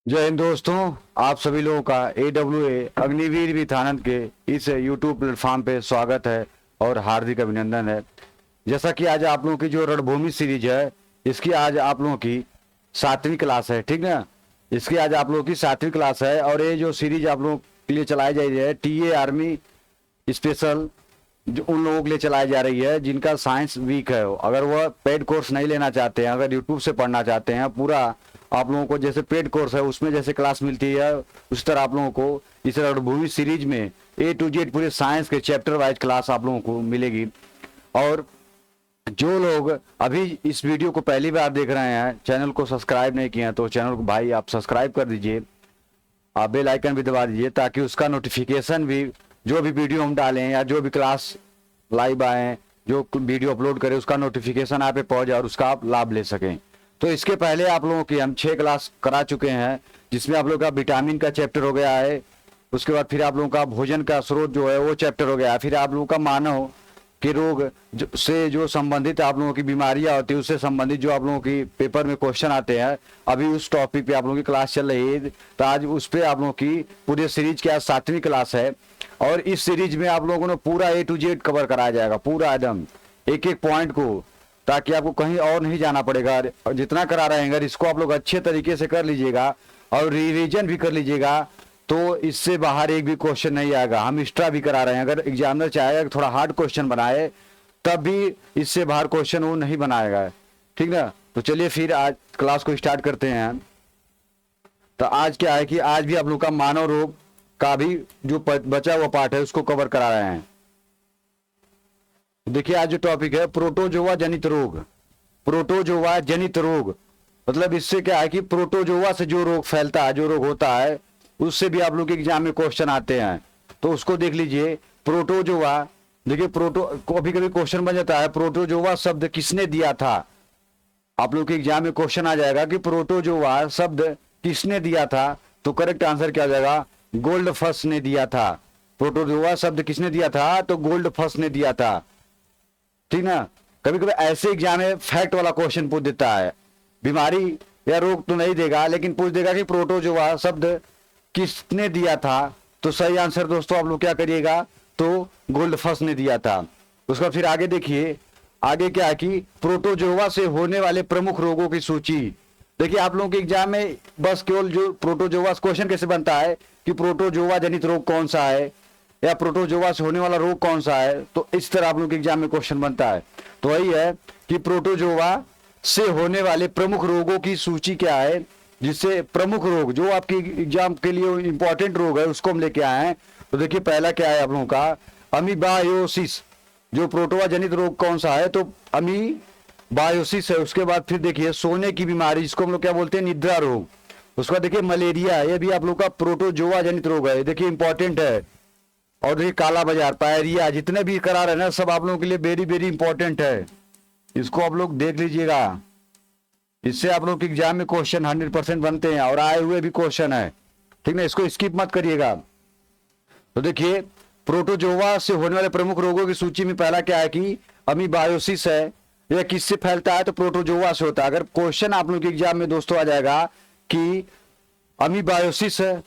जय हिंद दोस्तों, आप सभी लोगों का AWA अग्निवीर विथानंद के इस YouTube प्लेटफॉर्म पे स्वागत है और हार्दिक अभिनंदन है। जैसा कि आज आप लोगों की जो रणभूमि सीरीज है, इसकी आज आप लोगों की 7वीं क्लास है, ठीक ना। इसकी आज आप लोगों की 7वीं क्लास है और ये जो सीरीज आप लोगों के लिए चलाई जा रही है TA आर्मी स्पेशल, जो उन लोगों के लिए चलाई जा रही है जिनका साइंस वीक है। अगर वह पेड कोर्स नहीं लेना चाहते हैं, अगर यूट्यूब से पढ़ना चाहते हैं, पूरा आप लोगों को जैसे पेड कोर्स है उसमें जैसे क्लास मिलती है, उस तरह आप लोगों को इस रणभूमि सीरीज में A to Z पूरे साइंस के चैप्टर वाइज क्लास आप लोगों को मिलेगी। और जो लोग अभी इस वीडियो को पहली बार देख रहे हैं, चैनल को सब्सक्राइब नहीं किए हैं, तो चैनल को भाई आप सब्सक्राइब कर दीजिए, आप बेल आइकन भी दबा दीजिए ताकि उसका नोटिफिकेशन भी, जो भी वीडियो हम डालें या जो भी क्लास लाइव आए, जो वीडियो अपलोड करें, उसका नोटिफिकेशन आप पे पहुंच जाए और उसका आप लाभ ले सकें। तो इसके पहले आप लोगों की हम 6 क्लास करा चुके हैं, जिसमें आप लोगों का विटामिन का चैप्टर हो गया है। उसके बाद फिर आप लोगों का भोजन का स्रोत जो है वो चैप्टर हो गया है। फिर आप लोगों का मानव के रोग से जो संबंधित आप लोगों की बीमारियां होती है, उससे संबंधित जो आप लोगों की पेपर में क्वेश्चन आते हैं, अभी उस टॉपिक पे आप लोगों की क्लास चल रही है। तो आज उस पर आप लोगों की पूरे सीरीज की आज 7वीं क्लास है और इस सीरीज में आप लोगों ने पूरा A to Z कवर कराया जाएगा, पूरा एकदम एक एक पॉइंट को, ताकि आपको कहीं और नहीं जाना पड़ेगा। और जितना करा रहे हैं, अगर इसको आप लोग अच्छे तरीके से कर लीजिएगा और रिवीजन भी कर लीजिएगा, तो इससे बाहर एक भी क्वेश्चन नहीं आएगा। हम एक्स्ट्रा भी करा रहे हैं, अगर एग्जामिनर चाहेगा कि थोड़ा हार्ड क्वेश्चन बनाए, तब भी इससे बाहर क्वेश्चन वो नहीं बनाएगा, ठीक ना। तो चलिए फिर आज क्लास को स्टार्ट करते हैं। तो आज क्या है कि आज भी आप लोग का मानव रोग का भी जो बचा हुआ पार्ट है उसको कवर करा रहे हैं। देखिए आज जो टॉपिक है प्रोटोजोआ जनित रोग। प्रोटोजोआ जनित रोग मतलब इससे क्या है कि प्रोटोजोआ से जो रोग फैलता है, जो रोग होता है, उससे भी आप लोग के एग्जाम में क्वेश्चन आते हैं। तो उसको देख लीजिए। प्रोटोजोआ, देखिए प्रोटो कभी कभी क्वेश्चन बन जाता है, प्रोटोजोआ शब्द किसने दिया था। आप लोग के एग्जाम में क्वेश्चन आ जाएगा कि प्रोटोजोआ शब्द किसने दिया था, तो करेक्ट आंसर क्या हो जाएगा, गोल्डफस ने दिया था। प्रोटोजोआ शब्द किसने दिया था, तो गोल्डफस ने दिया था, ठीक ना। कभी कभी ऐसे एग्जाम में फैक्ट वाला क्वेश्चन पूछ देता है, बीमारी या रोग तो नहीं देगा, लेकिन पूछ देगा कि प्रोटोजोआ शब्द किसने दिया था। तो सही आंसर दोस्तों आप लोग क्या करिएगा, तो गोल्डफस ने दिया था। उसका फिर आगे देखिए, आगे क्या है कि प्रोटोजोआ से होने वाले प्रमुख रोगों की सूची। देखिए आप लोगों के एग्जाम में बस केवल जो प्रोटोजोआ क्वेश्चन कैसे बनता है कि प्रोटोजोआ जनित रोग कौन सा है या प्रोटोजोआ से होने वाला रोग कौन सा है, तो इस तरह आप लोग के एग्जाम में क्वेश्चन बनता है। तो वही है कि प्रोटोजोआ से होने वाले प्रमुख रोगों की सूची क्या है, जिससे प्रमुख रोग जो आपके एग्जाम के लिए इंपॉर्टेंट रोग है उसको हम लेके आए हैं। तो देखिए पहला क्या है आप लोगों का, अमीबायोसिस। जो प्रोटोजोआ जनित रोग कौन सा है, तो अमीबायोसिस है। उसके बाद फिर देखिए सोने की बीमारी, जिसको हम लोग क्या बोलते हैं, निद्रा रोग। उसके बाद देखिए मलेरिया, ये भी आप लोग का प्रोटोजोआ जनित रोग है, देखिए इंपॉर्टेंट है। और देखिए काला बाजार, पायरिया, जितने भी करा रहे हैं ना, सब आप लोगों के लिए वेरी वेरी इंपॉर्टेंट है। इसको आप लोग देख लीजिएगा, इससे आप लोग के एग्जाम में क्वेश्चन 100% बनते हैं और आए हुए भी क्वेश्चन है, ठीक ना। इसको स्किप मत करिएगा। तो देखिए प्रोटोजोआ से होने वाले प्रमुख रोगों की सूची में पहला क्या है कि अमीबायोसिस है। यह किससे फैलता है, तो प्रोटोजोआ से होता है। अगर क्वेश्चन आप लोग के एग्जाम में दोस्तों आ जाएगा कि अमीबायोसिस है,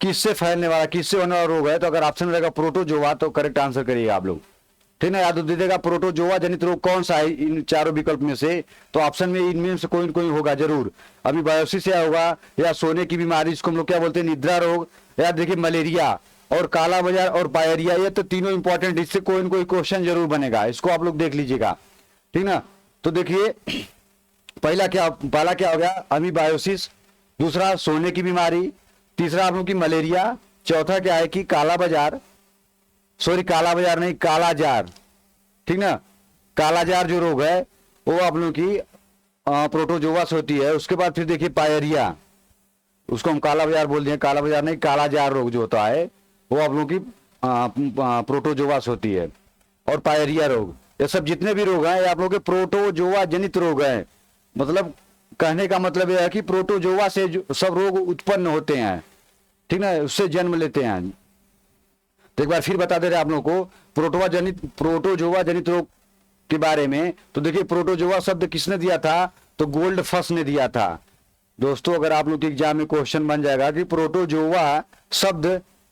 किससे फैलने वाला, किससे होने वाला रोग है, तो अगर ऑप्शन रहेगा प्रोटोजोआ, तो करेक्ट आंसर करिएगा आप लोग, ठीक ना। याद दीजिएगा प्रोटोजोआ जनित रोग कौन सा है इन चारों विकल्प में से, तो ऑप्शन में इनमें से कोई न कोई होगा जरूर। अमीबायोसिस या होगा, या सोने की बीमारी जिसको हम लोग क्या बोलते हैं, निद्रा रोग, या देखिए मलेरिया और काला बाजार और पायरिया, ये तो तीनों इंपॉर्टेंट, इससे कोई न कोई क्वेश्चन जरूर बनेगा। इसको आप लोग देख लीजिएगा, ठीक ना। तो देखिए पहला क्या हो गया, अमीबायोसिस। दूसरा सोने की बीमारी। तीसरा आप लोग की मलेरिया। चौथा क्या है कि काला बाजार, सॉरी काला बाजार नहीं, काला जार, ठीक ना। काला जार जो रोग है वो आप लोगों की प्रोटोजोआ से होती है। उसके बाद फिर देखिए पायरिया, उसको हम काला बाजार बोल दिए, काला बाजार नहीं, काला जार रोग जो होता है वो आप लोगों की प्रोटोजोआ से होती है। और पायरिया रोग, ये सब जितने भी रोग हैं ये आप लोगों के प्रोटोजोआ जनित रोग हैं। मतलब कहने का मतलब यह है कि प्रोटोजोआ से सब रोग उत्पन्न होते हैं, ठीक ना, उससे जन्म लेते हैं। तो एक बार फिर बता दे रहे आप लोगों को प्रोटोजोआ जनित रोग के बारे में। तो देखिए प्रोटोजोआ शब्द किसने दिया था, तो गोल्डफस ने दिया था। दोस्तों अगर आप लोग के एग्जाम में क्वेश्चन बन जाएगा कि प्रोटोजोआ शब्द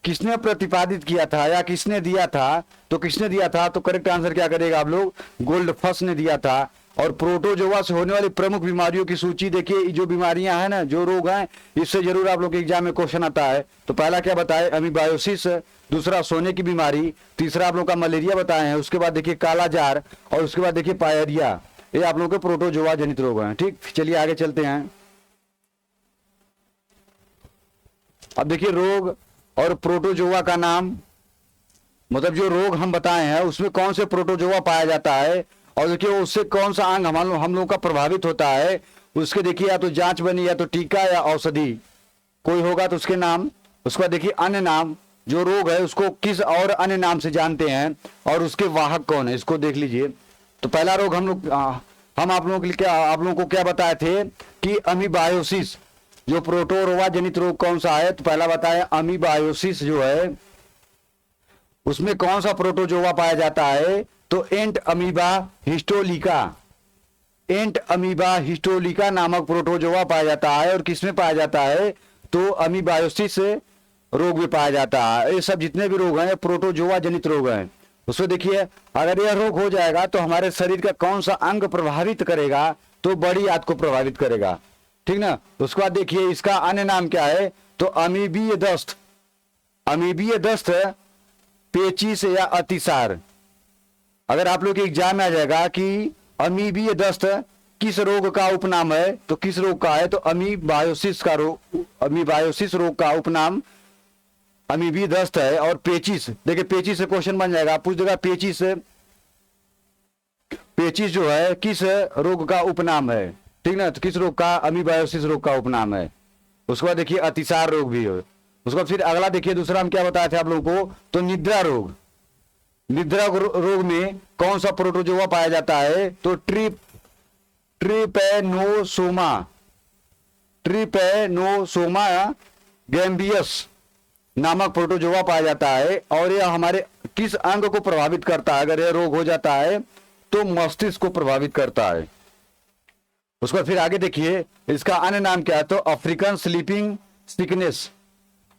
किसने प्रतिपादित किया था या किसने दिया था, तो किसने दिया था, तो करेक्ट आंसर क्या करेगा आप लोग, गोल्डफस ने दिया था। और प्रोटोजोआ से होने वाली प्रमुख बीमारियों की सूची देखिए, ये जो बीमारियां हैं ना, जो रोग हैं, इससे जरूर आप लोग के एग्जाम में क्वेश्चन आता है। तो पहला क्या बताए, अमीबायोसिस, दूसरा सोने की बीमारी, तीसरा आप लोग का मलेरिया बताए हैं, उसके बाद देखिए कालाजार, और उसके बाद देखिए पायरिया। ये आप लोग के प्रोटोजोआ जनित रोग हैं। ठीक, चलिए आगे चलते हैं। अब देखिए रोग और प्रोटोजोआ का नाम, मतलब जो रोग हम बताए हैं उसमें कौन से प्रोटोजोआ पाया जाता है, और देखिए उससे कौन सा अंग हम लोग का प्रभावित होता है, उसके देखिए या तो जांच बनी, या तो टीका या औषधि कोई होगा तो उसके नाम। उसका देखिए अन्य नाम, जो रोग है उसको किस और अन्य नाम से जानते हैं, और उसके वाहक कौन है, इसको देख लीजिए। तो पहला रोग हम आप लोगों को क्या बताए थे कि अमीबायोसिस, जो प्रोटोजोआ जनित रोग कौन सा है, तो पहला बताया अमीबायोसिस जो है उसमें कौन सा प्रोटोजोआ पाया जाता है, तो एंट अमीबा हिस्टोलिका, एंट अमीबा हिस्टोलिका नामक प्रोटोजोआ पाया जाता है। और किसमें पाया जाता है, तो अमीबायोसिस रोग में पाया जाता है। ये सब जितने भी रोग हैं प्रोटोजोआ जनित रोग हैं। उसको देखिए, अगर यह रोग हो जाएगा तो हमारे शरीर का कौन सा अंग प्रभावित करेगा, तो बड़ी आंत को प्रभावित करेगा। ठीक ना। उसके बाद देखिए इसका अन्य नाम क्या है, तो अमीबीय दस्त, अमीबीय दस्त, पेचिश या अतिसार। अगर आप लोग के एग्जाम में आ जाएगा कि अमीबीय दस्त किस रोग का उपनाम है, तो किस रोग का है, तो अमीबायोसिस का रोग, अमीबायोसिस रोग का उपनाम अमीबीय दस्त है। और पेचिश, देखिए पेचिश से क्वेश्चन बन जाएगा, पूछ देगा पेचिश, पेचिश जो है किस रोग का उपनाम है, ठीक ना, तो किस रोग का, अमीबायोसिस रोग का उपनाम है। उसके बाद देखिए अतिसार रोग भी है। उसके बाद फिर अगला देखिए दूसरा हम क्या बताए थे आप लोगों को, तो निद्रा रोग, निद्रा रोग में कौन सा प्रोटोजोआ पाया जाता है, तो ट्रिपैनोसोमा, ट्रिपैनोसोमा गैम्बियस नामक प्रोटोजोआ पाया जाता है। और यह हमारे किस अंग को प्रभावित करता है, अगर यह रोग हो जाता है तो मस्तिष्क को प्रभावित करता है। उसके बाद फिर आगे देखिए इसका अन्य नाम क्या है, तो African sleeping sickness,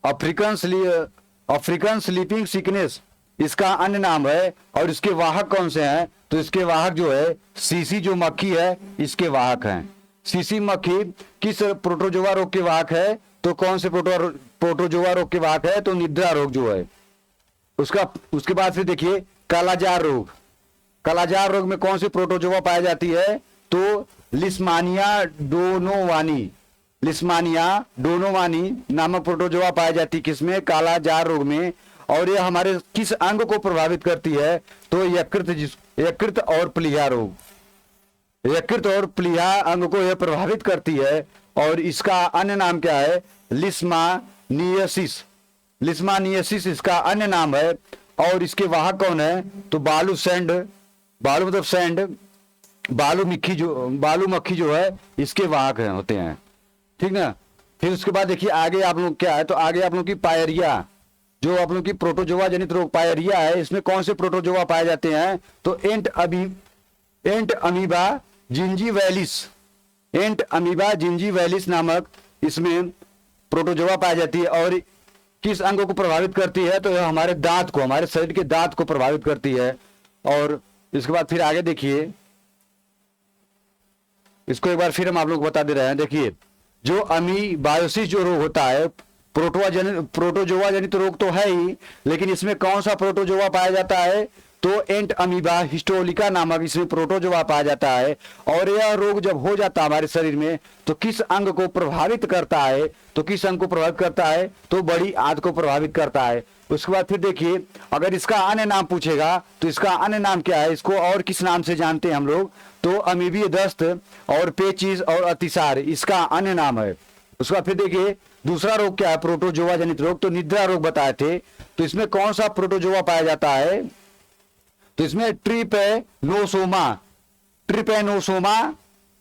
African sleeping sickness इसका अन्य नाम है। और इसके वाहक कौन से हैं, तो इसके वाहक जो है सीसी जो मक्खी है इसके वाहक हैं। सीसी मक्खी किस प्रोटोजोआ रोग के वाहक है, तो कौन से प्रोटोजोआ रोग के वाहक है, तो निद्रा रोग जो है उसके बाद फिर देखिए कालाजार रोग, कालाजार रोग में कौन सी प्रोटोजोआ पाई जाती है, तो लिस्मानिया डोनोवानी, लिस्मानिया डोनोवानी नामक प्रोटोजोआ पाई जाती है किसमें, कालाजार रोग में। और यह हमारे किस अंग को प्रभावित करती है, तो यकृत और प्लीहा रोग, यकृत और प्लीहा अंग को यह प्रभावित करती है। और इसका अन्य नाम क्या है, लिस्मानियसिस, लिस्मानियसिस इसका अन्य नाम है। और इसके वाहक कौन है, तो बालू सैंड, बालू मतलब सैंड, बालू मक्खी जो है इसके वाहक होते हैं। ठीक ना। फिर उसके बाद देखिए आगे आप लोग क्या है, तो आगे आप लोग की पायरिया, जो आप लोग की प्रोटोजोआ जनित रोग पायरिया है, इसमें कौन से प्रोटोजोआ पाए जाते हैं, तो एंट अमीबा जिंजीवैलिस, एंट अमीबा जिंजीवैलिस नामक इसमें प्रोटोजोआ पाई जाती है। और किस अंग को प्रभावित करती है, तो यह हमारे दांत को, हमारे शरीर के दांत को प्रभावित करती है। और इसके बाद फिर आगे देखिए, इसको एक बार फिर हम आप लोग को बता दे रहे हैं। देखिए जो अमीबायोसिस जो रोग होता है, प्रोटोजोआ जनित रोग तो है ही, लेकिन इसमें कौन सा प्रोटोजोआ पाया जाता है, तो एंट अमीबा हिस्टोलिका नामक इसमें प्रोटोजोआ पाया जाता है। और यह रोग जब हो जाता है हमारे शरीर में, तो किस अंग को प्रभावित करता है, तो किस अंग को प्रभावित करता है, तो बड़ी आंत को प्रभावित करता है। उसके बाद फिर देखिए अगर इसका अन्य नाम पूछेगा, तो इसका अन्य नाम क्या है, इसको और किस नाम से जानते हैं हम लोग, तो अमीबीय दस्त और पेचिश और अतिसार इसका अन्य नाम है। उसके बाद फिर देखिए दूसरा रोग क्या है, प्रोटोजोआ जनित रोग, तो निद्रा रोग बताए थे। तो इसमें कौन सा प्रोटोजोआ पाया जाता है, तो इसमें ट्रिपैनोसोमा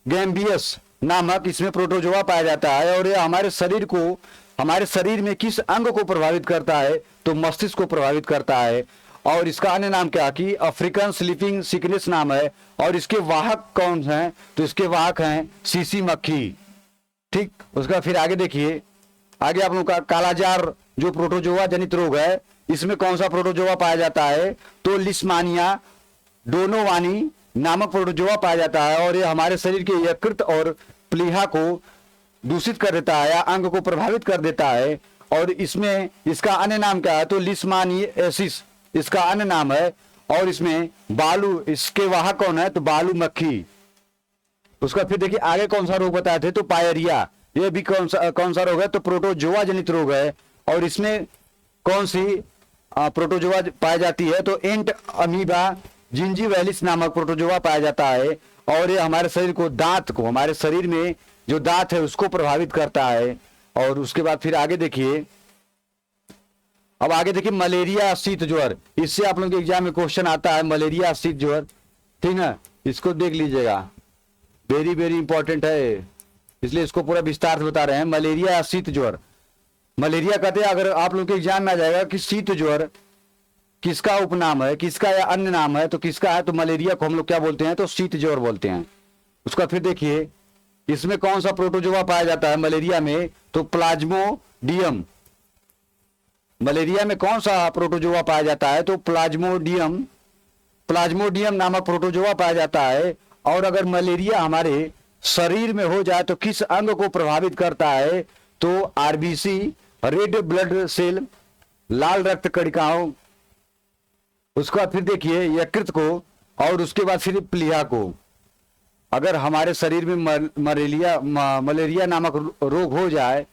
गैम्बियस नामक इसमें प्रोटोजोआ पाया जाता है। और यह हमारे शरीर में किस अंग को प्रभावित करता है, तो मस्तिष्क को प्रभावित करता है। और इसका अन्य नाम क्या कि अफ्रीकन स्लीपिंग सिकनेस नाम है। और इसके वाहक कौन हैं, तो इसके वाहक हैं सीसी मक्खी, ठीक, उसका फिर आगे देखिए, आगे आप लोग का कालाजार जो प्रोटोजोआ जनित रोग है, इसमें कौन सा प्रोटोजोआ पाया जाता है? तो लिस्मानिया डोनोवानी नामक प्रोटोजोआ पाया जाता है, और ये हमारे शरीर के यकृत और प्लीहा को दूषित कर देता है या अंग को प्रभावित कर देता है। और इसमें इसका अन्य नाम क्या है? तो लिस्मानियासिस इसका अन्य नाम है। और इसमें बालू, इसके वाहक कौन है? तो बालू मक्खी। उसका फिर देखिए आगे कौन सा रोग बताए थे? तो पायरिया, ये भी कौन सा रोग है? तो प्रोटोजोआ जनित रोग है। और इसमें कौन सी प्रोटोजोआ पाई जाती है? तो एंट अमीबा जिंजीवैलिस नामक प्रोटोजोआ पाया जाता है। और ये हमारे शरीर को, दांत को, हमारे शरीर में जो दांत है उसको प्रभावित करता है। और उसके बाद फिर आगे देखिए, अब आगे देखिए मलेरिया शीत ज्वर, इससे आप लोगों के एग्जाम में क्वेश्चन आता है, मलेरिया शीत ज्वर, ठीक है, इसको देख लीजिएगा, वेरी वेरी इंपॉर्टेंट है, इसलिए इसको पूरा विस्तार से बता रहे हैं। मलेरिया शीत ज्वर, मलेरिया कहते हैं, अगर आप लोगों के एग्जाम में आ जाएगा कि शीत ज्वर किसका उपनाम है, किसका या अन्य नाम है, तो किसका है? तो मलेरिया को हम लोग क्या बोलते हैं? तो शीत ज्वर बोलते हैं। उसका फिर देखिए इसमें कौन सा प्रोटोजोआ पाया जाता है मलेरिया में? तो प्लाज्मोडियम। मलेरिया में कौन सा प्रोटोजोआ पाया जाता है? तो प्लाज्मोडियम नामक प्रोटोजोआ पाया जाता है। और अगर मलेरिया हमारे शरीर में हो जाए तो किस अंग को प्रभावित करता है? तो आरबीसी, रेड ब्लड सेल, लाल रक्त कणिकाओं, उसका फिर देखिए यकृत को, और उसके बाद फिर प्लीहा को। अगर हमारे शरीर में मलेरिया नामक रोग हो जाए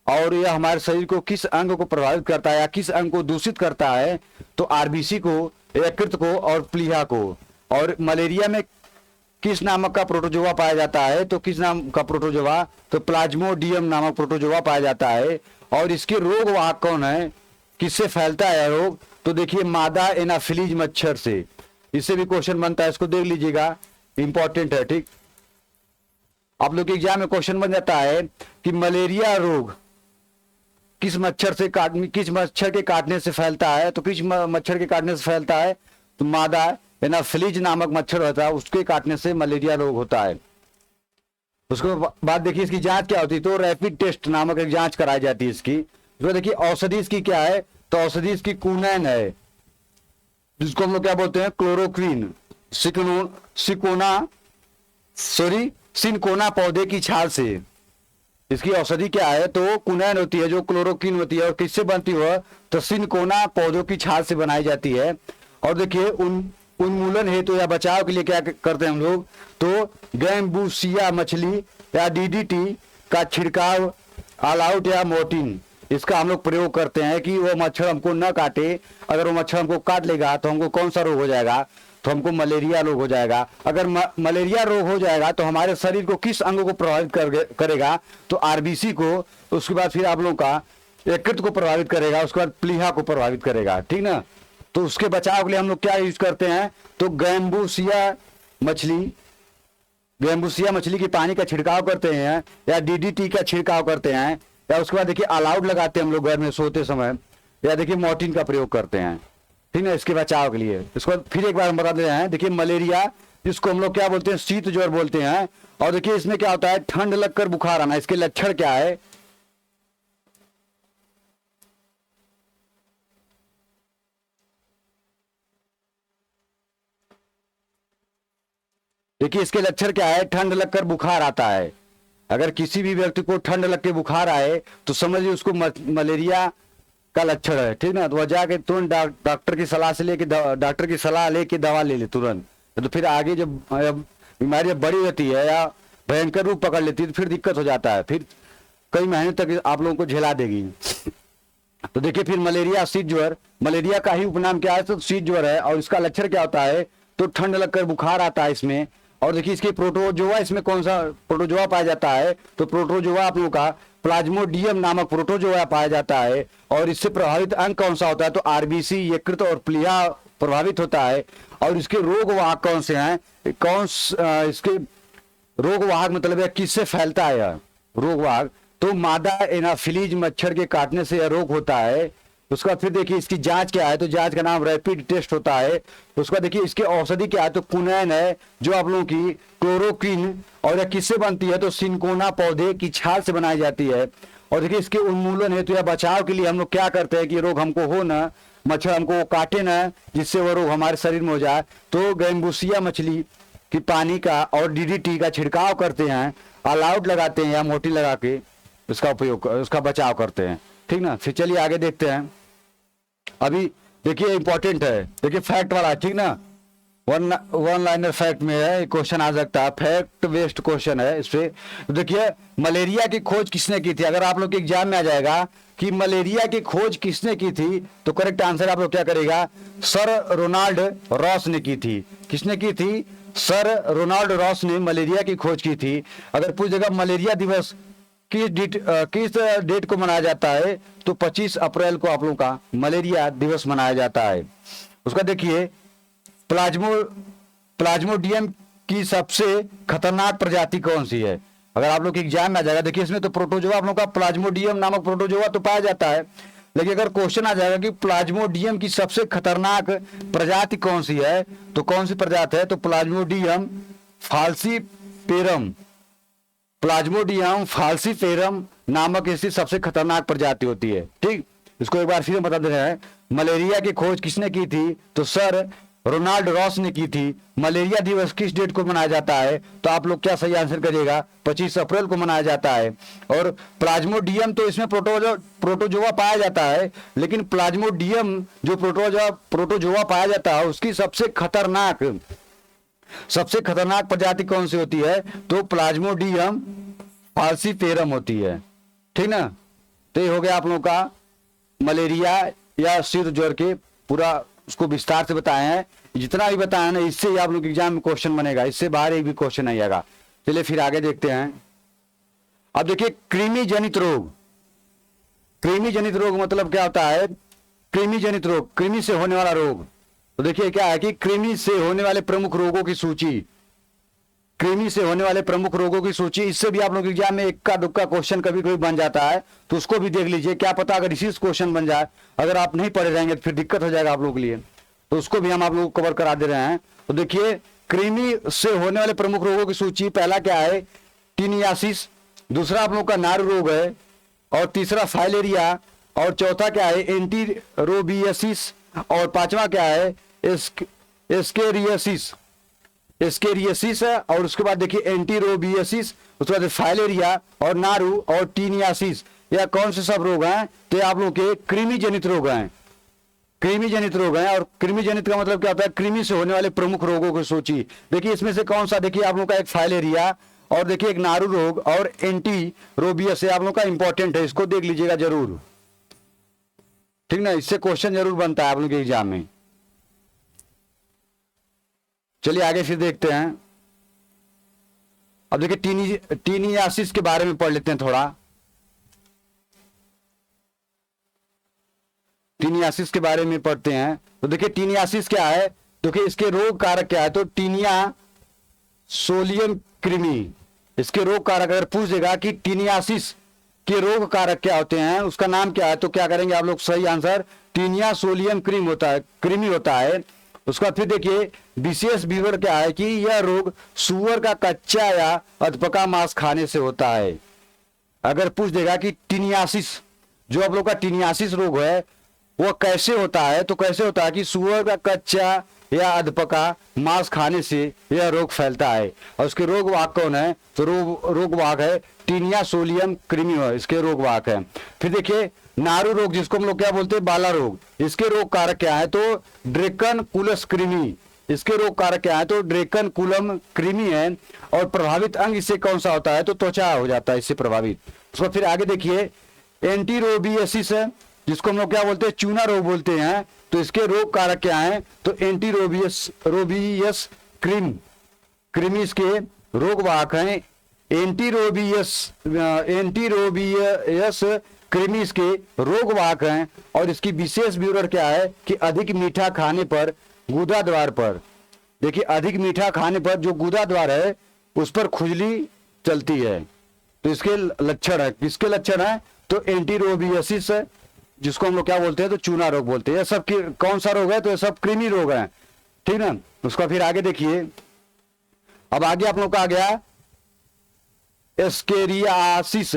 और यह हमारे शरीर को किस अंग को प्रभावित करता है या किस अंग को दूषित करता है? तो आरबीसी को, यकृत को और प्लीहा को। और मलेरिया में किस नामक का प्रोटोजोआ पाया जाता है? तो किस नाम का प्रोटोजोआ? तो प्लाज्मोडियम नामक प्रोटोजोआ पाया जाता है। और इसके रोग वाहक कौन है? किससे फैलता है रोग? तो देखिए मादा एनाफिलीज मच्छर से, इससे भी क्वेश्चन बनता है, इसको देख लीजिएगा, इंपॉर्टेंट है। ठीक, आप लोग के एग्जाम में क्वेश्चन बन जाता है कि मलेरिया रोग किस मच्छर के काटने से फैलता है? तो किस मच्छर के काटने से फैलता है? तो मादा एनाफिलीज नामक मच्छर होता है, उसके काटने से मलेरिया रोग होता है। उसके बाद देखिए इसकी जांच क्या होती है? तो रैपिड टेस्ट नामक एक जांच कराई जाती है इसकी। तो देखिए औषधि इसकी क्या है? तो औषधि इसकी कुनैन है, जिसको हम लोग क्या बोलते हैं? क्लोरोक्वीन। सिनकोना पौधे की छाल से इसकी औषधि क्या है? तो कुनैन होती है, जो क्लोरोक्वीन होती है। और किससे बनती है? तो सिनकोना पौधों की छाल से बनाई जाती है। और देखिए उन्मूलन हेतु या बचाव के लिए क्या करते हैं हम लोग? तो गैम्बूसिया मछली या डीडीटी का छिड़काव, ऑल आउट या मोर्टिन, इसका हम लोग प्रयोग करते हैं कि वो मच्छर हमको न काटे। अगर वो मच्छर हमको काट लेगा तो हमको कौन सा रोग हो जाएगा? तो हमको मलेरिया रोग हो जाएगा। अगर मलेरिया रोग हो जाएगा तो हमारे शरीर को किस अंग को प्रभावित करेगा? तो आरबीसी को। उसके बाद फिर आप लोगों का यकृत को प्रभावित करेगा, उसके बाद प्लीहा को प्रभावित करेगा, ठीक ना। तो उसके बचाव के लिए हम लोग क्या यूज करते हैं? तो गैम्बूसिया मछली की पानी का छिड़काव करते हैं, या डीडीटी का छिड़काव करते हैं, या उसके बाद देखिए अलाउड लगाते हैं हम लोग घर में सोते समय, या देखिए मोर्टिन का प्रयोग करते हैं, ठीक है, इसके बचाव के लिए। इसको फिर एक बार हम बता दे रहे हैं। देखिए मलेरिया, जिसको हम लोग क्या बोलते हैं? शीत ज्वर बोलते हैं। और देखिए इसमें क्या होता है? ठंड लगकर बुखार आना। इसके लक्षण क्या है? देखिए इसके लक्षण क्या है? ठंड लगकर बुखार आता है। अगर किसी भी व्यक्ति को ठंड लग के बुखार आए तो समझिए उसको मलेरिया का लक्षण है, ठीक ना। तो वह जाके तुरंत डॉक्टर की सलाह लेके दवा ले ले तुरंत। तो फिर आगे जब बीमारी बड़ी होती है या भयंकर रूप पकड़ लेती है तो फिर दिक्कत हो जाता है, फिर कई महीने तक आप लोगों को झेला देगी। तो देखिए फिर मलेरिया शीत ज्वर, मलेरिया का ही उपनाम क्या है? तो शीत ज्वर है। और इसका लक्षण क्या होता है? तो ठंड लगकर बुखार आता है इसमें। और देखिए इसके प्रोटोजोआ, इसमें कौन सा प्रोटोजोआ पाया जाता है? तो प्रोटोजोआ आप लोगों का प्लाज्मोडियम नामक प्रोटोजोआ पाया जाता है। और इससे प्रभावित अंग कौन सा होता है? तो आरबीसी, यकृत और प्लीहा प्रभावित होता है। और इसके रोग वाहक कौन से हैं? इसके रोग वाहक मतलब है किससे फैलता है यह रोग वाहक? तो मादा एनाफिलीज मच्छर के काटने से यह रोग होता है। उसके बाद फिर देखिए इसकी जांच क्या है, तो जांच का नाम रैपिड टेस्ट होता है। उसके बाद देखिए इसके औषधि क्या है, तो कुनैन है जो आप लोगों की क्लोरोक्विन, और यह किससे बनती है, तो सिंकोना पौधे की छाल से बनाई जाती है। और देखिए इसके उन्मूलन हेतु या बचाव के लिए हम लोग क्या करते हैं कि रोग हमको हो ना, मच्छर हमको काटे ना, जिससे वो रोग हमारे शरीर में हो जाए, तो गैम्बूसिया मछली की पानी का और डीडीटी का छिड़काव करते हैं, ऑल आउट लगाते हैं या मोटी लगा के उसका उपयोग, उसका बचाव करते हैं। ठीक ना। फिर चलिए आगे देखते हैं। अभी देखिए इंपॉर्टेंट है, देखिए फैक्ट वाला, ठीक ना, वन लाइनर फैक्ट में है, क्वेश्चन आ सकता है, फैक्ट बेस्ड क्वेश्चन है इस पे। तो देखिए मलेरिया की खोज किसने की थी, अगर आप लोग के एग्जाम में आ जाएगा कि मलेरिया की खोज किसने की थी, तो करेक्ट आंसर आप लोग क्या करेगा, सर रोनाल्ड रॉस ने की थी। किसने की थी, सर रोनाल्ड रॉस ने मलेरिया की खोज की थी। अगर पूछ देगा मलेरिया दिवस किस डेट को मनाया जाता है, तो 25 अप्रैल को आप लोगों का मलेरिया दिवस मनाया जाता है। उसका देखिए प्लाज्मोडियम की सबसे खतरनाक प्रजाति कौन सी है, अगर आप लोग के एग्जाम में आ जाएगा। देखिए इसमें तो प्रोटोजोआ आप लोग का प्लाज्मोडियम नामक प्रोटोजोआ तो पाया जाता है, लेकिन अगर क्वेश्चन आ जाएगा कि प्लाज्मोडियम की सबसे खतरनाक प्रजाति कौन सी है, तो कौन सी प्रजाति है, तो प्लाज्मोडियम फाल्सीपेरम, प्लाज्मोडियम फाल्सीपेरम नामक इसकी सबसे खतरनाक प्रजाति होती है। ठीक, इसको एक बार फिर बता दे रहे हैं, मलेरिया की खोज किसने की थी, तो सर रोनाल्ड रॉस ने की थी। मलेरिया दिवस किस डेट को मनाया जाता है, तो आप लोग क्या सही आंसर करिएगा, 25 अप्रैल को मनाया जाता है। और प्लाज्मोडियम तो इसमें प्रोटोजोआ पाया जाता है, लेकिन प्लाज्मोडियम जो प्रोटोजोआ पाया जाता है उसकी सबसे खतरनाक प्रजाति कौन सी होती है, तो प्लाज्मोडियम फाल्सीपेरम होती है। ठीक ना। तो ये हो गया आप लोगों का मलेरिया या सिर ज्वर के पूरा उसको विस्तार से बताए हैं। जितना भी बताया ना, इससे ही आप लोग एग्जाम में क्वेश्चन बनेगा, इससे बाहर एक भी क्वेश्चन नहीं आएगा। चलिए फिर आगे देखते हैं। अब देखिए कृमि जनित रोग, कृमि जनित रोग मतलब क्या होता है, कृमि जनित रोग, कृमि से होने वाला रोग। तो देखिए क्या है कि कृमि से होने वाले प्रमुख रोगों की सूची, कृमि से होने वाले प्रमुख रोगों की सूची, इससे भी आप लोग एग्जाम में इक्का दुक्का क्वेश्चन कभी कभी बन जाता है, तो उसको भी देख लीजिए, क्या पता अगर इसी क्वेश्चन बन जाए, अगर आप नहीं पढ़े रहेंगे तो फिर दिक्कत हो जाएगा आप लोगों के लिए, तो उसको भी हम आप लोगों को कवर करा दे रहे हैं। तो देखिए कृमि से होने वाले प्रमुख रोगों की सूची, पहला क्या है टीनियासिस, दूसरा आप लोग का नारू रोग है, और तीसरा फाइलेरिया, और चौथा क्या है एंटीरोबियसिस, और पांचवा क्या है एस्केरियसिस है, और उसके बाद देखिए एंटीरोबियसिस, उसके बाद फाइलेरिया और नारू और टीनियासिस। यह कौन से सब रोग हैं, तो आप लोग के कृमि जनित रोग हैं, कृमि जनित रोग हैं। और कृमि जनित का मतलब क्या होता है, कृमि से होने वाले प्रमुख रोगों की सूची। देखिए इसमें से कौन सा, देखिए आप लोग का एक फाइलेरिया, और देखिए एक नारू रोग, और एंटीरोबियस आप लोग का इंपॉर्टेंट है, इसको देख लीजिएगा जरूर। ठीक ना, इससे क्वेश्चन जरूर बनता है आप लोग के एग्जाम में। चलिए आगे फिर देखते हैं। अब देखिए टीनियासिस के बारे में पढ़ लेते हैं थोड़ा। टीनियासिस के बारे में पढ़ते हैं। तो देखिए टीनियासिस क्या है, देखिए इसके रोग कारक क्या है, तो टीनिया सोलियम कृमि, इसके रोग कारक अगर पूछेगा कि टीनियासिस के रोग कारक क्या होते हैं, उसका नाम क्या है, तो क्या करेंगे आप लोग, सही आंसर टीनिया सोलियम कृमि होता है। उसका फिर देखिए विशेष विवरण क्या है कि यह रोग सुअर का कच्चा या अधपका मांस खाने से होता है। अगर पूछ देगा कि टीनियासिस, जो आप लोग का टीनियासिस रोग है वो कैसे होता है, तो कैसे होता है कि सुअर का कच्चा या अधपका मांस खाने से यह रोग फैलता है। और उसके रोग वाहक कौन है, तो रोग वाहक है टीनिया सोलियम कृमि, इसके रोग वाहक है। फिर देखिए नारू रोग, जिसको हम लोग क्या बोलते हैं बाला रोग, इसके रोग कारक क्या है, तो ड्रेकनकुलस कृमि, इसके रोग कारक क्या है, तो ड्रेकनकुलम कृमि है। और प्रभावित अंग इससे कौन सा होता है, तो त्वचा हो जाता है इससे प्रभावित। उसको फिर आगे देखिए एंटीरोबियसिस है, जिसको हम लोग क्या बोलते हैं चूना रोग बोलते हैं, तो इसके रोग कारक क्या है, तो एंटीरोबियस कृमि इसके रोग वाहक हैं। एंटीरोबियस कृमि इसके रोग वाहक हैं। और इसकी विशेष विवरण क्या है कि अधिक मीठा खाने पर गुदा द्वार पर, देखिए अधिक मीठा खाने पर जो गुदा द्वार है उस पर खुजली चलती है, तो इसके लक्षण है, किसके लक्षण है, तो एंटीरोबियसिस जिसको हम लोग क्या बोलते हैं, तो चूना रोग बोलते हैं। ये सब कौन सा रोग है, तो ये सब कृमि रोग है, ठीक ना। उसका फिर आगे देखिए, अब आगे आप लोग का आ गया एस्केरियासिस,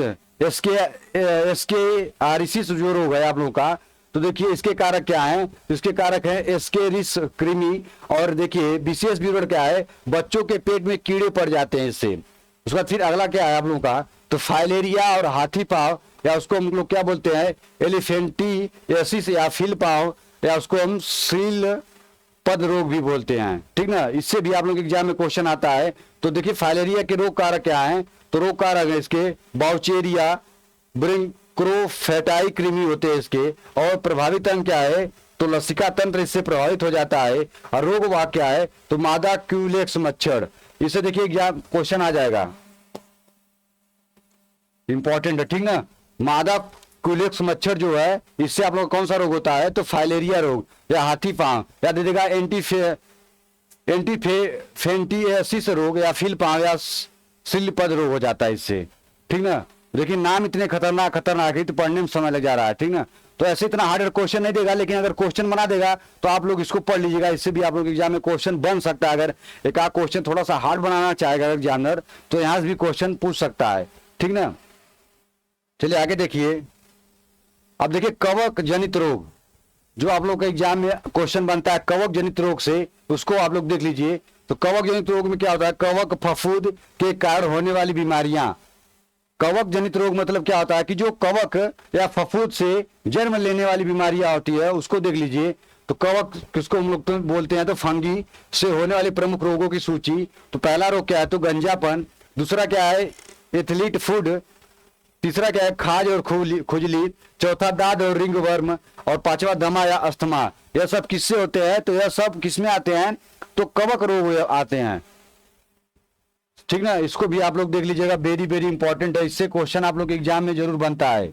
एस्केरियासिस जो रोग है आप लोगों का, तो देखिए इसके कारक क्या हैं, इसके कारक हैं एस्केरिस कृमि, और देखिए विशेष विवरण क्या है, बच्चों के पेट में कीड़े पड़ जाते हैं इससे। उसके बाद फिर अगला क्या है आप लोगों का, तो फाइलेरिया और हाथी पाव, या उसको हम लोग क्या बोलते हैं एलिफेंटियासिस या फील पाव, या उसको हम सील पद रोग भी बोलते हैं, ठीक ना। इससे भी आप लोग एग्जाम में क्वेश्चन आता है। तो देखिए फाइलेरिया के रोग कारक क्या हैं, तो रोग कारक है इसके बाउचेरिया, ब्रिंक्रोफेटाई कृमि होते हैं इसके, और प्रभावित अंग क्या है, तो लसिका तंत्र इससे प्रभावित हो जाता है। और रोग वाहक क्या है, तो मादा क्यूलेक्स मच्छर, इससे देखिए एग्जाम क्वेश्चन आ जाएगा, इंपॉर्टेंट है, ठीक ना। मादा क्यूलेक्स मच्छर जो है, इससे आप लोग कौन सा रोग होता है, तो फाइलेरिया रोग या हाथी पांव, या दे देगा एंटीफेंटियासिस रोग या फील पांव या सिलपद रोग हो जाता है इससे, ठीक ना। लेकिन नाम इतने खतरनाक है तो पढ़ने में समय लग जा रहा है, ठीक ना। तो ऐसे इतना हार्ड क्वेश्चन नहीं देगा, लेकिन अगर क्वेश्चन बना देगा तो आप लोग इसको पढ़ लीजिएगा, इससे भी आप लोग एग्जाम में क्वेश्चन बन सकता है। अगर एक आध क्वेश्चन थोड़ा सा हार्ड बनाना चाहेगा एग्जामिनर, तो यहाँ से भी क्वेश्चन पूछ सकता है, ठीक ना। चलिए आगे देखिए, अब देखिए कवक जनित रोग, जो आप लोग के एग्जाम में क्वेश्चन बनता है कवक जनित रोग से, उसको आप लोग देख लीजिए। तो कवक जनित रोग में क्या होता है, कवक फफूंद के कारण होने वाली बीमारियां। कवक जनित रोग मतलब क्या होता है कि जो कवक या फफूंद से जन्म लेने वाली बीमारियां होती है, उसको देख लीजिए। तो कवक किसको हम लोग तो बोलते हैं, तो फंगी से होने वाले प्रमुख रोगों की सूची। तो पहला रोग क्या है, तो गंजापन, दूसरा क्या है एथलीट फूड, तीसरा क्या है खाज और खुजली, चौथा दाद और रिंगवर्म, और पांचवा दमा या अस्थमा। यह सब किससे होते हैं, तो यह सब किसमें आते हैं, तो कवक रोग आते हैं, ठीक ना। इसको भी आप लोग देख लीजिएगा, वेरी वेरी इंपॉर्टेंट है, इससे क्वेश्चन आप लोग एग्जाम में जरूर बनता है।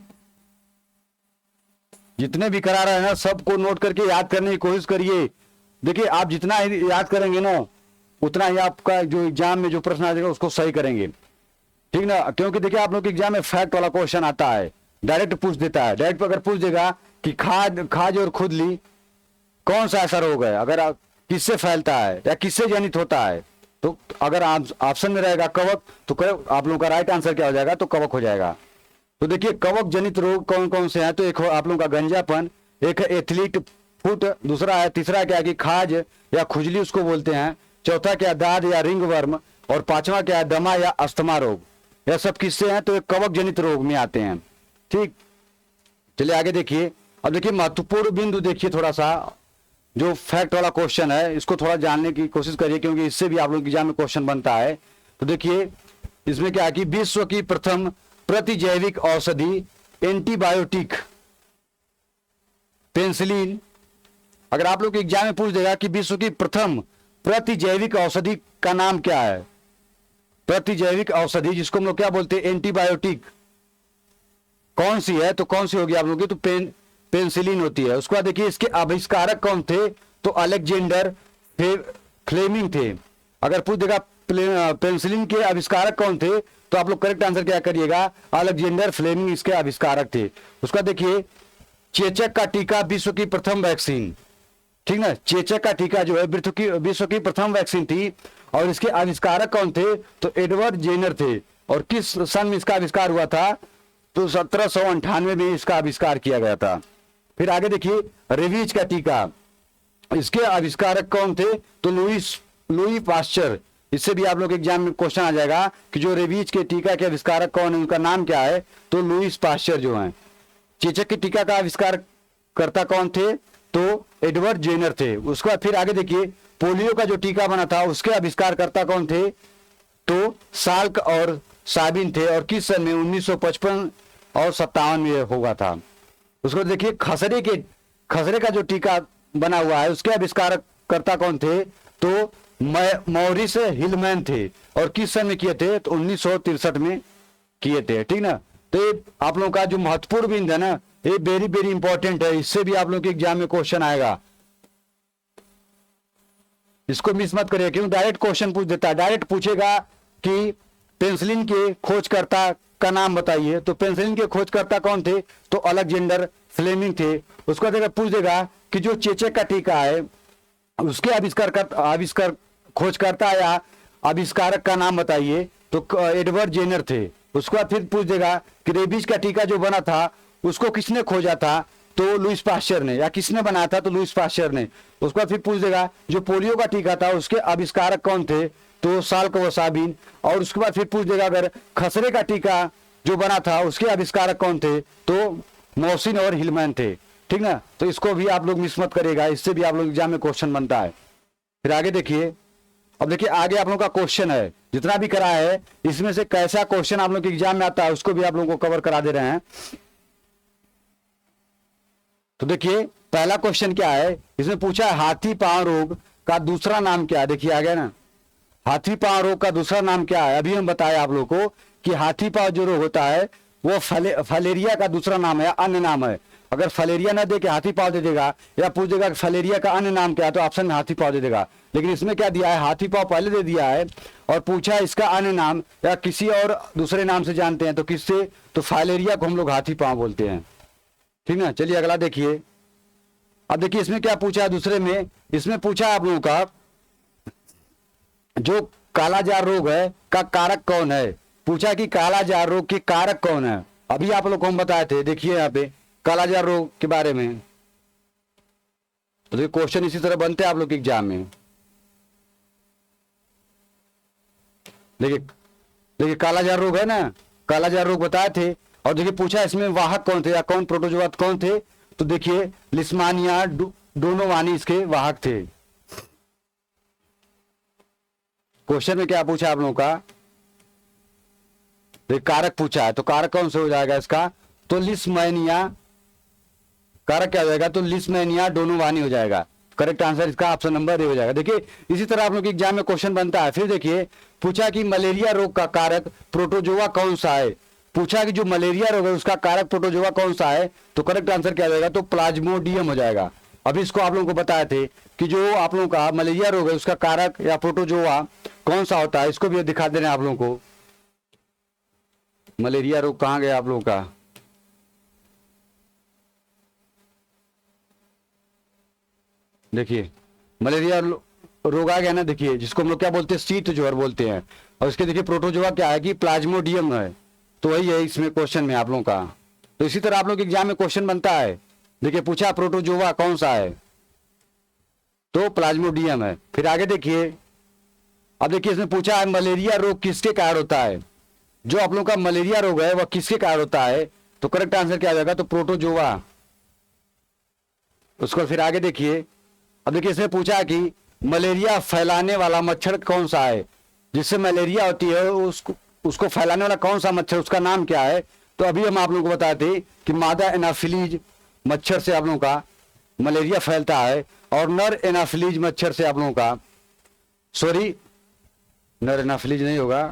जितने भी करा रहे हैं ना, सबको नोट करके याद करने की कोशिश करिए। देखिए आप जितना याद करेंगे ना, उतना ही आपका जो एग्जाम में जो प्रश्न आ जाएगा उसको सही करेंगे, ठीक ना। क्योंकि देखिए आप लोग के एग्जाम में फैक्ट वाला क्वेश्चन आता है, डायरेक्ट पूछ देता है। डायरेक्ट अगर पूछ देगा कि खाज और खुजली कौन सा ऐसा रोग है, अगर किससे फैलता है या किससे जनित होता है, तो अगर ऑप्शन में रहेगा कवक, तो आप लोगों का राइट आंसर क्या हो जाएगा, तो कवक हो जाएगा। तो देखिए कवक जनित रोग कौन कौन से हैं, तो एक आप लोगों का गंजापन, एक है एथलीट फुट, दूसरा है तीसरा क्या है कि खाज या खुजली उसको बोलते हैं, चौथा क्या दाद या रिंगवर्म, और पांचवा क्या है दमा या अस्थमा रोग। यह सब किससे हैं, तो कवक जनित रोग में आते हैं, ठीक। चलिए आगे देखिए, अब देखिए महत्वपूर्ण बिंदु देखिए, थोड़ा सा जो फैक्ट वाला क्वेश्चन है इसको थोड़ा जानने की कोशिश करिए, क्योंकि इससे भी आप लोग एग्जाम में क्वेश्चन बनता है। तो देखिए इसमें क्या है कि विश्व की प्रथम प्रतिजैविक औषधि एंटीबायोटिक पेनिसिलिन, अगर आप लोग एग्जाम में पूछ देगा कि विश्व की प्रथम प्रतिजैविक औषधि का नाम क्या है, प्रतिजैविक औषधि जिसको हम लोग क्या बोलते हैं एंटीबायोटिक, कौन सी है, तो कौन सी होगी आप लोगों की, तो पेनिसिलिन होती है। उसके बाद देखिए इसके आविष्कारक कौन थे, तो अलेक्जेंडर फ्लेमिंग थे। अगर पूछ देगा पेनिसिलिन के आविष्कारक कौन थे, तो आप लोग करेक्ट आंसर क्या करिएगा, अलेक्जेंडर फ्लेमिंग इसके आविष्कारक थे। उसका देखिए चेचक का टीका विश्व की प्रथम वैक्सीन, ठीक ना। चेचक का टीका जो है विश्व की प्रथम वैक्सीन थी, और इसके आविष्कारक कौन थे, तो एडवर्ड जेनर थे। और किस सन में इसका आविष्कार हुआ था, तो 1798 में इसका आविष्कार किया गया था। फिर आगे देखिए रेबीज का टीका, इसके आविष्कारक कौन थे, तो लुई पास्चर। इससे भी आप लोग एग्जाम में क्वेश्चन आ जाएगा कि जो रेबीज के टीका के आविष्कारक कौन है, उनका नाम क्या है, तो लुईस पास्चर जो हैं। चेचक के टीका का आविष्कार करता कौन थे, तो एडवर्ड जेनर थे। उसके बाद फिर आगे देखिए पोलियो का जो टीका बना था उसके आविष्कार करता कौन थे, तो साल्क और साबिन थे, और किस सन में 1955 और 57 में होगा था। उसको देखिए खसरे का जो टीका बना हुआ है उसके आविष्कार करता कौन थे, तो मॉरिस हिलमैन थे, और किस सन में किए थे, तो 1963 में किए थे, ठीक ना। तो ये आप लोगों का जो महत्वपूर्ण बिंदु है ना, ये वेरी वेरी इंपॉर्टेंट है, इससे भी आप लोगों के एग्जाम में क्वेश्चन आएगा, इसको मिस मत करिए, क्योंकि डायरेक्ट क्वेश्चन पूछ देता है। डायरेक्ट पूछेगा कि पेनिसिलिन के खोजकर्ता का नाम बताइए, तो पेनिसिलिन के खोजकर्ता कौन थे, तो अलेक्जेंडर फ्लेमिंग थे। उसको देखा पूछ देगा कि जो चेचक का टीका है उसके आविष्कार खोजकर्ता या आविष्कारक का नाम बताइए, तो एडवर्ड जेनर थे। उसके बाद फिर पूछ देगा कि रेबीज का टीका जो बना था उसको किसने खोजा था, तो लुईस पाश्चर ने, या किसने बनाया था, तो लुईस पाश्चर ने। उसके बाद फिर पूछ देगा जो पोलियो का टीका था उसके आविष्कारक कौन थे, तो साल्क व साबिन। और उसके बाद फिर पूछ देगा अगर खसरे का टीका जो बना था उसके आविष्कारक कौन थे, तो मौसिन और हिलमैन थे। ठीक ना, तो इसको भी आप लोग मिस मत करिएगा, इससे भी आप लोग एग्जाम में क्वेश्चन बनता है। फिर आगे देखिए, अब देखिए आगे आप लोगों का क्वेश्चन है, जितना भी करा है इसमें से कैसा क्वेश्चन आप लोग के एग्जाम में आता है उसको भी आप लोगों को कवर करा दे रहे हैं। तो देखिए पहला क्वेश्चन क्या है, इसमें पूछा है हाथी पांव रोग का दूसरा नाम क्या है। देखिए आ गया ना, हाथी पांव रोग का दूसरा नाम क्या है। अभी हम बताए आप लोग को कि हाथी पांव जो रोग होता है वो फलेरिया का दूसरा नाम है, अन्य नाम है। अगर फलेरिया ना दे के हाथी पांव दे देगा या पूछ देगा कि फलेरिया का अन्य नाम क्या है, तो ऑप्शन में हाथी पांव दे देगा। लेकिन इसमें क्या दिया है, हाथी पांव पहले दे दिया है और पूछा इसका अन्य नाम या किसी और दूसरे नाम से जानते हैं, तो किससे, तो फाइलेरिया को हम लोग हाथी पांव बोलते हैं। ठीक ना, चलिए अगला देखिए। अब देखिए इसमें क्या पूछा है दूसरे में, इसमें पूछा है आप लोगों का जो कालाजार रोग है का कारक कौन है। पूछा कि कालाजार रोग के कारक कौन है। अभी आप लोग को हम बताए थे, देखिए यहाँ पे कालाजार रोग के बारे में। तो क्वेश्चन इसी तरह बनते हैं आप लोग के एग्जाम में। देखिए कालाजार रोग है ना, कालाजार रोग बताए थे। और देखिए पूछा इसमें वाहक कौन थे या कौन प्रोटोजोआ कौन थे, तो देखिए लिस्मानिया डोनोवानी इसके वाहक थे। क्वेश्चन में क्या पूछा आप लोगों का, कारक पूछा है, तो कारक कौन से हो जाएगा इसका, तो लिस्मानिया, कारक क्या हो जाएगा, तो लिस्मानिया डोनोवानी हो जाएगा। करेक्ट आंसर इसका ऑप्शन नंबर ए हो जाएगा। देखिए इसी तरह आप लोग के एग्जाम में क्वेश्चन बनता है। फिर देखिए पूछा कि मलेरिया रोग का कारक प्रोटोजोआ कौन सा है। पूछा कि जो मलेरिया रोग है उसका कारक प्रोटोजोआ कौन सा है, तो करेक्ट आंसर क्या हो जाएगा, तो प्लाज्मोडियम हो जाएगा। अभी इसको आप लोगों को बताए थे कि जो आप लोगों का मलेरिया रोग है उसका कारक या प्रोटोजोआ कौन सा होता है, इसको भी दिखा दे रहे हैं आप लोगों को। मलेरिया रोग कहाँ गया आप लोगों का, देखिए मलेरिया रोग आ गया ना, देखिए जिसको हम लोग क्या बोलते हैं, शीत ज्वर बोलते हैं। और इसके देखिए प्रोटोजोआ क्या है कि प्लाज्मोडियम है, तो वही है इसमें क्वेश्चन में आप लोगों का। तो इसी तरह आप लोग एग्जाम में क्वेश्चन बनता है। देखिए पूछा प्रोटोजोआ कौन सा है, तो प्लाज्मोडियम है। फिर आगे देखिए, अब देखिए इसमें पूछा है मलेरिया रोग किसके कारण होता है। जो आप लोगों का मलेरिया रोग है वह किसके कारण होता है, तो करेक्ट आंसर क्या आ जाएगा, तो प्रोटोजोआ। उसको फिर आगे देखिए, अब देखिए इसमें पूछा है कि मलेरिया फैलाने वाला मच्छर कौन सा है। जिससे मलेरिया होती है उसको फैलाने वाला कौन सा मच्छर, उसका नाम क्या है। तो अभी हम आप लोगों को बताते हैं कि मादा एनाफिलीज मच्छर से आप लोगों का मलेरिया फैलता है, और नर एनाफिलीज मच्छर से आप लोगों का, सॉरी नर एनाफिलीज नहीं होगा,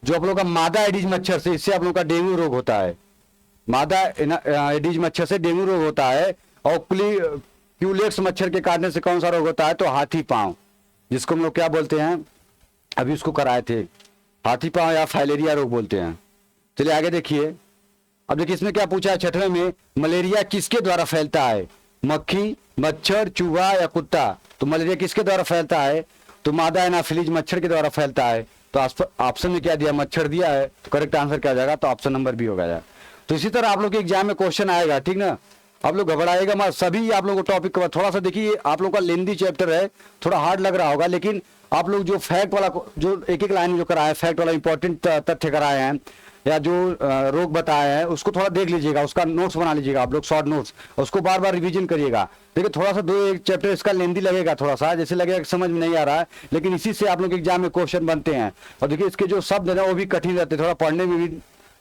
जो आप लोगों का मादा एडिज मच्छर से, इससे आप लोगों का डेंगू रोग होता है। मादा एडिज मच्छर से डेंगू रोग होता है। और क्यूलेक्स मच्छर के काटने से कौन सा रोग होता है, तो हाथी पांव, जिसको हम लोग क्या बोलते हैं, अभी उसको कराए थे, हाथी पांव या फाइलेरिया रोग बोलते हैं। चलिए आगे देखिए। अब देखिए इसमें क्या पूछा है छठवें में, मलेरिया किसके द्वारा फैलता है, मक्खी, मच्छर, चूहा या कुत्ता। तो मलेरिया किसके द्वारा फैलता है, तो मादा एनाफिलीज मच्छर के द्वारा फैलता है। तो ऑप्शन में क्या दिया, मच्छर दिया है, तो करेक्ट आंसर क्या जाएगा, तो ऑप्शन नंबर बी होगा। तो इसी तरह आप लोग के एग्जाम में क्वेश्चन आएगा, ठीक ना। आप लोग घबराएगा मत, सभी आप लोगों को टॉपिक थोड़ा सा देखिए, आप लोगों का लेंदी चैप्टर है, थोड़ा हार्ड लग रहा होगा, लेकिन आप लोग जो फैक्ट वाला, जो एक एक लाइन जो कराया है, फैक्ट वाला इंपॉर्टेंट तथ्य कराए हैं या जो रोग बताए हैं, उसको थोड़ा देख लीजिएगा, उसका नोट्स बना लीजिएगा आप लोग, शॉर्ट नोट्स, उसको बार बार रिवीजन करिएगा। देखिए थोड़ा सा दो एक चैप्टर इसका लेंदी लगेगा, थोड़ा सा जैसे लगेगा कि समझ में नहीं आ रहा है, लेकिन इसी से आप लोग एग्जाम में क्वेश्चन बनते हैं। और देखिए इसके जो शब्द है ना वो भी कठिन रहते हैं, थोड़ा पढ़ने में भी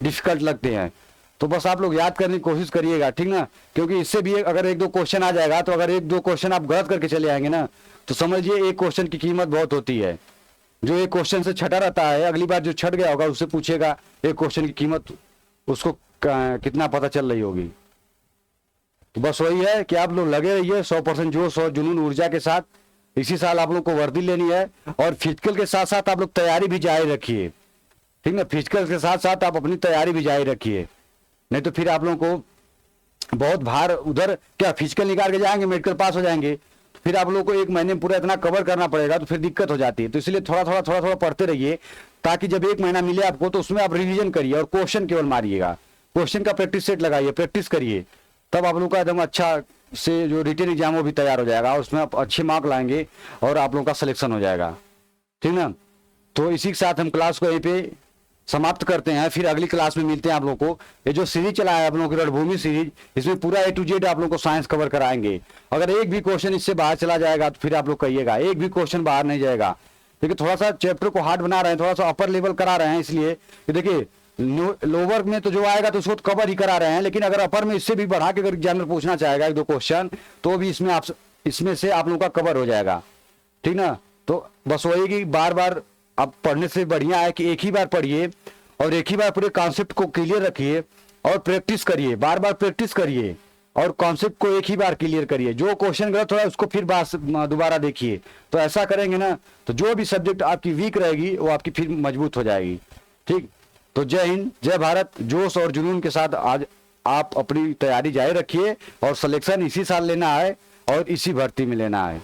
डिफिकल्ट लगते हैं। तो बस आप लोग याद करने की कोशिश करिएगा, ठीक ना, क्योंकि इससे भी अगर एक दो क्वेश्चन आ जाएगा, तो अगर एक दो क्वेश्चन आप गलत करके चले आएंगे ना, तो समझिए एक क्वेश्चन की कीमत बहुत होती है। जो एक क्वेश्चन से छटा रहता है, अगली बार जो छट गया होगा उससे पूछेगा एक क्वेश्चन की कीमत, उसको कितना पता चल रही होगी। तो बस वही है कि आप लोग लगे रहिए 100% जोश और जुनून ऊर्जा के साथ। इसी साल आप लोग को वर्दी लेनी है, और फिजिकल के साथ साथ आप लोग तैयारी भी जारी रखिए। ठीक ना। फिजिकल के साथ साथ आप अपनी तैयारी भी जारी रखिए, नहीं तो फिर आप लोगों को बहुत भार उधर क्या फिजिकल निकाल के जाएंगे, मेडिकल पास हो जाएंगे, तो फिर आप लोगों को एक महीने में पूरा इतना कवर करना पड़ेगा, तो फिर दिक्कत हो जाती है। तो इसलिए थोड़ा थोड़ा पढ़ते रहिए, ताकि जब एक महीना मिले आपको तो उसमें आप रिवीजन करिए और क्वेश्चन केवल मारिएगा, क्वेश्चन का प्रैक्टिस सेट लगाइए, प्रैक्टिस करिए, तब आप लोग का एकदम अच्छा से जो रिटन एग्जाम वो भी तैयार हो जाएगा, उसमें आप अच्छे मार्क लाएंगे और आप लोगों का सिलेक्शन हो जाएगा। ठीक ना। तो इसी के साथ हम क्लास को यहीं पे समाप्त करते हैं, फिर अगली क्लास में मिलते हैं आप लोगों को। ये जो सीरीज चला है आप लोगों की रणभूमि सीरीज, इसमें पूरा A to Z आप लोगों को साइंस कवर कराएंगे। अगर एक भी क्वेश्चन इससे बाहर चला जाएगा तो फिर आप लोग कहिएगा, एक भी क्वेश्चन बाहर नहीं जाएगा। देखिए थोड़ा सा चैप्टर को हार्ड बना रहे हैं, थोड़ा सा अपर लेवल करा रहे हैं, इसलिए कि देखिए लोअर में तो जो आएगा तो उसको कवर ही करा रहे हैं, लेकिन अगर अपर में इससे भी बढ़ा के अगर एग्जामिनर पूछना चाहेगा एक दो क्वेश्चन, तो भी इसमें से आप लोगों का कवर हो जाएगा। ठीक ना। तो बस वही कि बार बार आप पढ़ने से बढ़िया है कि एक ही बार पढ़िए और एक ही बार पूरे कॉन्सेप्ट को क्लियर रखिए और प्रैक्टिस करिए, बार बार प्रैक्टिस करिए और कॉन्सेप्ट को एक ही बार क्लियर करिए। जो क्वेश्चन गलत हो रहा है उसको फिर दोबारा देखिए। तो ऐसा करेंगे ना तो जो भी सब्जेक्ट आपकी वीक रहेगी वो आपकी फिर मजबूत हो जाएगी। ठीक। तो जय हिंद, जय भारत। जोश और जुनून के साथ आज आप अपनी तैयारी जारी रखिए और सिलेक्शन इसी साल लेना है और इसी भर्ती में लेना है।